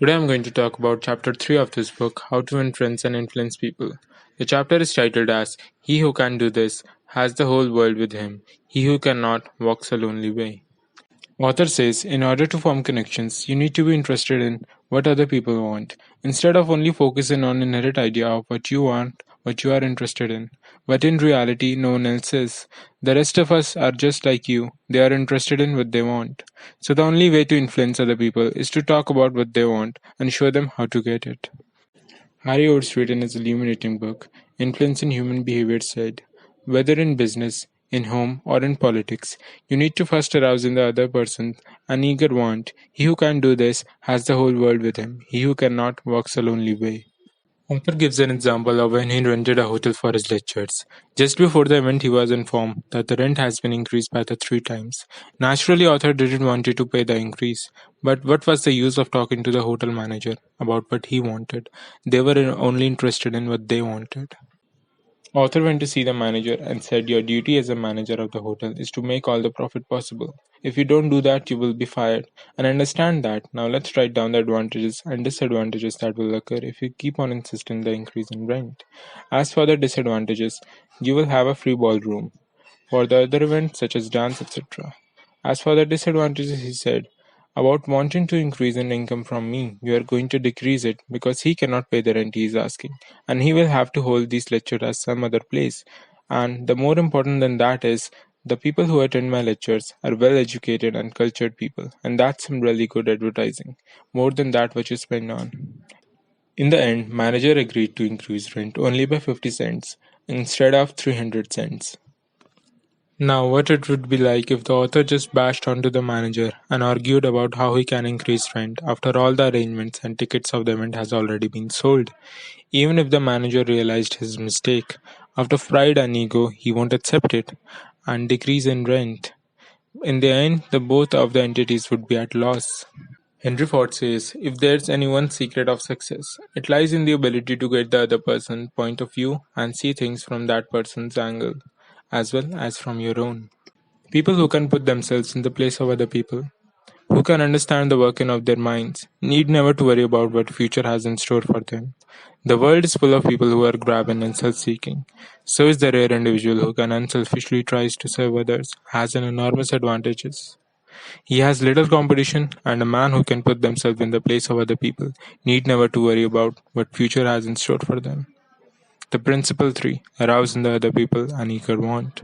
Today I'm going to talk about chapter 3 of this book, How to Influence and Influence People. The chapter is titled as He Who Can Do This Has the Whole World with Him. He Who Cannot Walks a Lonely Way. Author says, in order to form connections, you need to be interested in what other people want, instead of only focusing on inherent idea of what you want, what you are interested in. But in reality, no one else is. The rest of us are just like you. They are interested in what they want. So the only way to influence other people is to talk about what they want and show them how to get it. Harry Oates wrote in his illuminating book, Influencing Human Behavior said, whether in business, in home, or in politics, you need to first arouse in the other person an eager want. He who can do this has the whole world with him. He who cannot walks a lonely way. Author gives an example of when he rented a hotel for his lectures. Just before the event, he was informed that the rent has been increased by the 3 times. Naturally, author didn't want to pay the increase. But what was the use of talking to the hotel manager about what he wanted? They were only interested in what they wanted. Author went to see the manager and said, your duty as a manager of the hotel is to make all the profit possible. If you don't do that, you will be fired. And understand that. Now let's write down the advantages and disadvantages that will occur if you keep on insisting the increase in rent. As for the disadvantages, you will have a free ballroom for the other events such as dance, etc. As for the disadvantages, he said, about wanting to increase in income from me, you are going to decrease it because he cannot pay the rent he is asking, and he will have to hold these lectures at some other place. And the more important than that is, the people who attend my lectures are well educated and cultured people, and that's some really good advertising, more than that which you spend on. In the end, manager agreed to increase rent only by 50 cents instead of 300 cents. Now, what it would be like if the author just bashed onto the manager and argued about how he can increase rent after all the arrangements and tickets of the event has already been sold. Even if the manager realized his mistake, out of pride and ego, he won't accept it and decrease in rent. In the end, the both of the entities would be at loss. Henry Ford says, if there's any one secret of success, it lies in the ability to get the other person's point of view and see things from that person's angle, as well as from your own. People who can put themselves in the place of other people, who can understand the working of their minds, need never to worry about what future has in store for them. The world is full of people who are grabbing and self-seeking. So is the rare individual who can unselfishly tries to serve others, has an enormous advantages. He has little competition, and a man who can put themselves in the place of other people need never to worry about what future has in store for them. The principle 3, arouse in the other people an eager want.